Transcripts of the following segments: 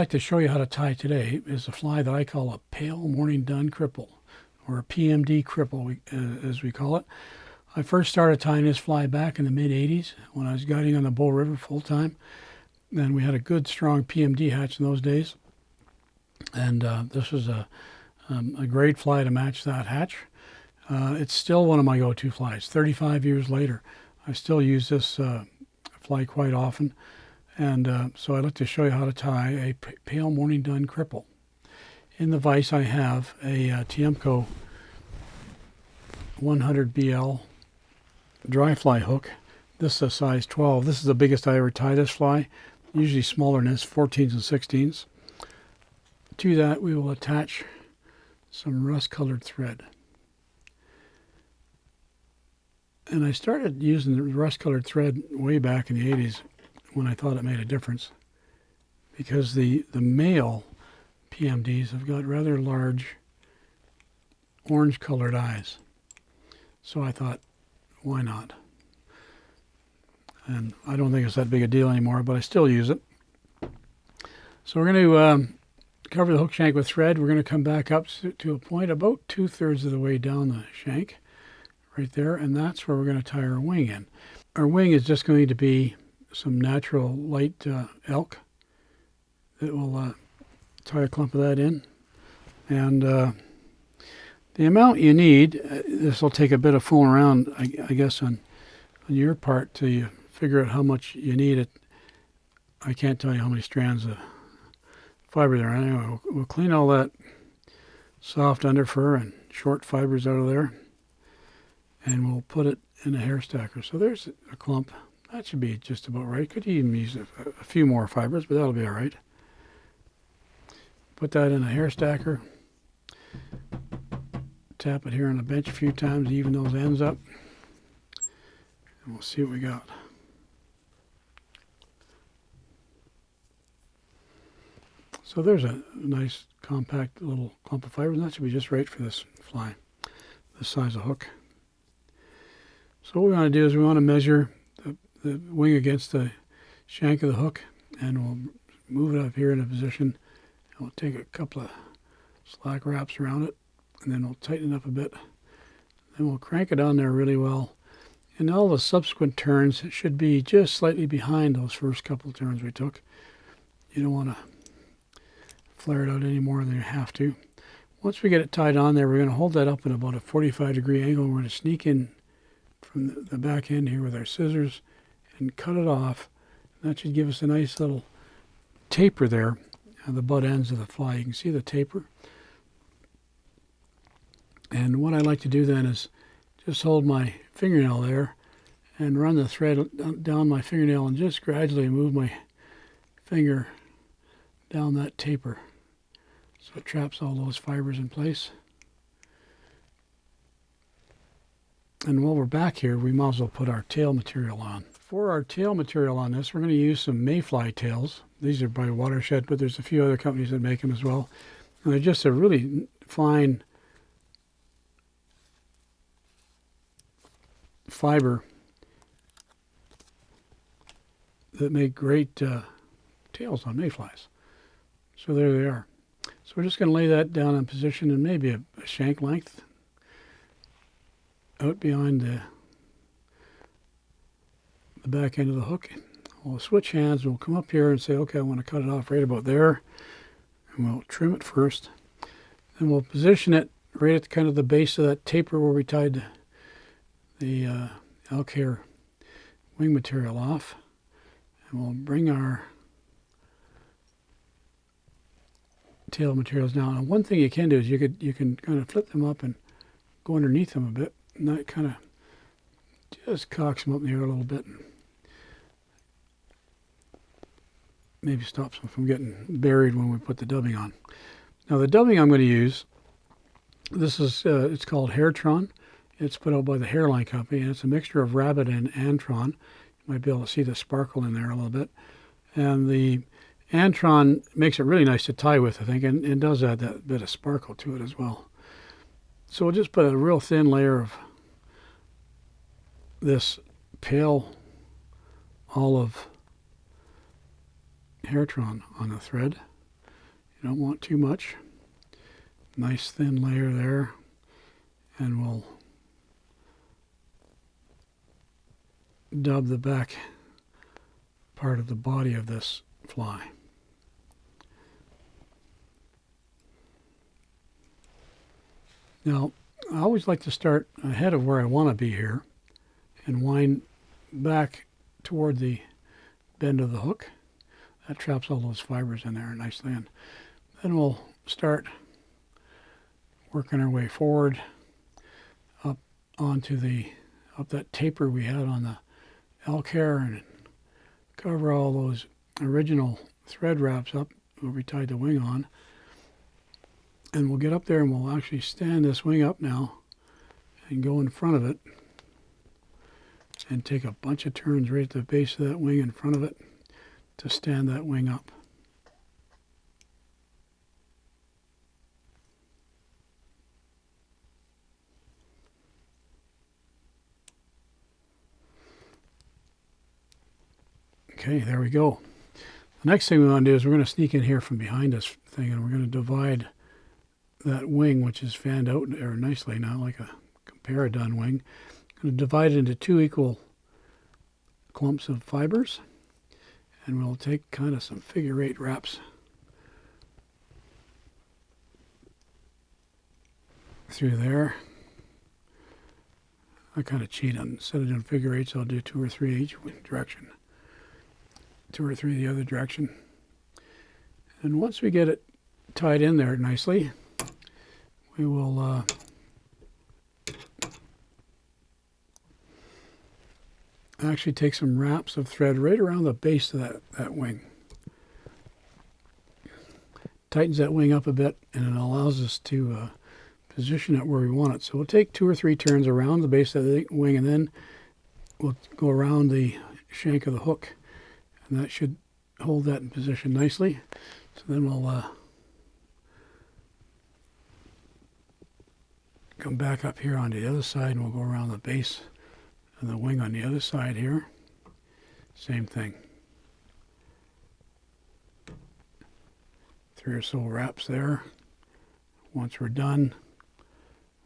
like to show you how to tie today is a fly that I call a Pale Morning Dun Cripple, or a PMD cripple, as we call it. I first started tying this fly back in the mid-'80s when I was guiding on the Bull River full-time. And we had a good, strong PMD hatch in those days. And this was a great fly to match that hatch. It's still one of my go-to flies. 35 years later, I still use this fly quite often. And so I'd like to show you how to tie a Pale Morning Dun Cripple. In the vise I have a Tiemco 100 BL dry fly hook. This is a size 12. This is the biggest I ever tie this fly. Usually smaller than this, 14s and 16s. To that we will attach some rust-colored thread. And I started using the rust-colored thread way back in the 80s when I thought it made a difference, because the male PMDs have got rather large orange-colored eyes. So I thought, why not? And I don't think it's that big a deal anymore, but I still use it. So we're going to cover the hook shank with thread. We're going to come back up to a point about 2/3 of the way down the shank, right there, and that's where we're going to tie our wing in. Our wing is just going to be some natural light elk that will tie a clump of that in. And the amount you need, this will take a bit of fooling around, I guess, on your part till you figure out how much you need. It. I can't tell you how many strands of fiber there are. Anyway, we'll clean all that soft underfur and short fibers out of there, and we'll put it in a hair stacker. So there's a clump. That should be just about right. Could even use a few more fibers, but that'll be all right. Put that in a hair stacker. Tap it here on the bench a few times, even those ends up. And we'll see what we got. So there's a nice compact little clump of fibers, and that should be just right for this fly, this size of hook. So what we want to do is we want to measure the wing against the shank of the hook, and we'll move it up here in a position, and we'll take a couple of slack wraps around it, and then we'll tighten it up a bit. Then we'll crank it on there really well. And all the subsequent turns should be just slightly behind those first couple of turns we took. You don't want to flare it out any more than you have to. Once we get it tied on there, we're going to hold that up at about a 45-degree angle. We're going to sneak in from the back end here with our scissors and cut it off. That should give us a nice little taper there at the butt ends of the fly. You can see the taper. And what I like to do then is just hold my fingernail there and run the thread down my fingernail and just gradually move my finger down that taper so it traps all those fibers in place. And while we're back here, we might as well put our tail material on. For our tail material on this, we're going to use some mayfly tails. These are by Watershed, but there's a few other companies that make them as well. And they're just a really fine fiber that make great tails on mayflies. So there they are. So we're just going to lay that down in position and maybe a shank length out behind the back end of the hook. We'll switch hands and we'll come up here and say, okay, I want to cut it off right about there. And we'll trim it first. Then we'll position it right at kind of the base of that taper where we tied the elk hair wing material off. And we'll bring our tail materials down. And one thing you can do is you can kind of flip them up and go underneath them a bit. And that kind of just cocks them up in the air a little bit. And maybe stops them from getting buried when we put the dubbing on. Now the dubbing I'm going to use, this is it's called Hairtron. It's put out by the Hairline Company, and it's a mixture of rabbit and Antron. You might be able to see the sparkle in there a little bit. And the Antron makes it really nice to tie with, I think, and it does add that bit of sparkle to it as well. So we'll just put a real thin layer of this pale olive Hairtron on the thread. You don't want too much. Nice thin layer there, and we'll dub the back part of the body of this fly. Now, I always like to start ahead of where I want to be here and wind back toward the bend of the hook. That traps all those fibers in there nicely. And then we'll start working our way forward up onto up that taper we had on the elk hair and cover all those original thread wraps up where we tied the wing on. And we'll get up there and we'll actually stand this wing up now and go in front of it and take a bunch of turns right at the base of that wing in front of it to stand that wing up. Okay, there we go. The next thing we want to do is we're going to sneak in here from behind this thing, and we're going to divide that wing, which is fanned out there nicely now, like a Paradun wing. I'm going to divide it into 2 equal clumps of fibers, and we'll take kind of some figure 8 wraps through there. I kind of cheat on, instead of doing figure 8s, I'll do 2 or 3 each direction. 2 or 3 the other direction. And once we get it tied in there nicely, we will actually take some wraps of thread right around the base of that wing. Tightens that wing up a bit, and it allows us to position it where we want it. So we'll take 2 or 3 turns around the base of the wing, and then we'll go around the shank of the hook. And that should hold that in position nicely. So then we'll come back up here onto the other side, and we'll go around the base of the wing on the other side here. Same thing. 3 or so wraps there. Once we're done,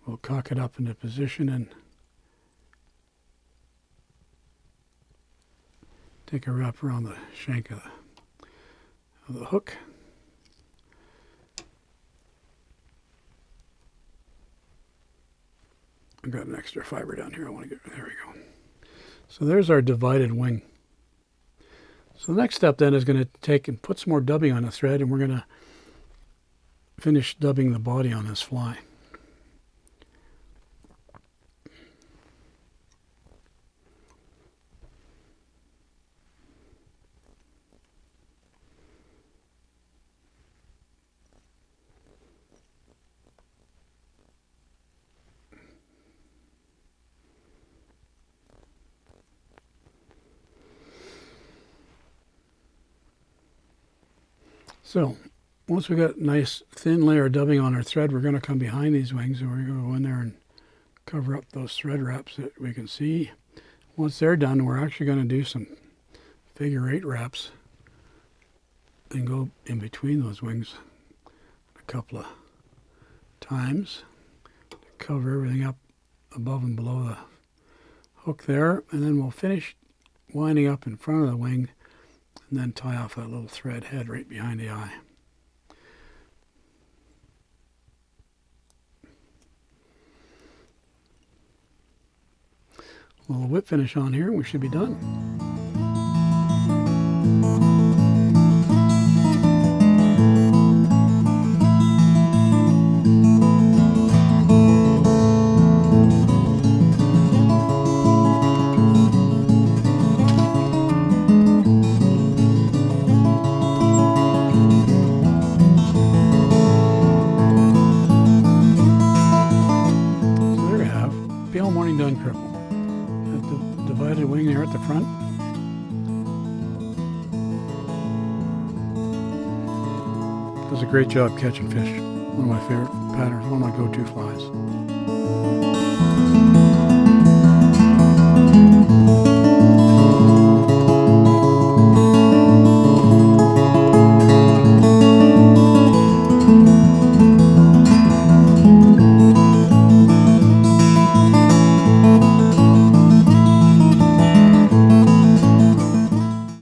we'll cock it up into position and take a wrap around the shank of the hook. I've got an extra fiber down here I want to get. There we go. So there's our divided wing. So the next step then is going to take and put some more dubbing on the thread, and we're going to finish dubbing the body on this fly. So once we got a nice thin layer of dubbing on our thread, we're going to come behind these wings, and we're going to go in there and cover up those thread wraps that we can see. Once they're done, we're actually going to do some figure 8 wraps and go in between those wings a couple of times to cover everything up above and below the hook there, and then we'll finish winding up in front of the wing and then tie off that little thread head right behind the eye. A little whip finish on here, and we should be done. Pale Morning Dun Cripple. Got the divided wing there at the front. Does a great job catching fish. One of my favorite patterns, one of my go-to flies.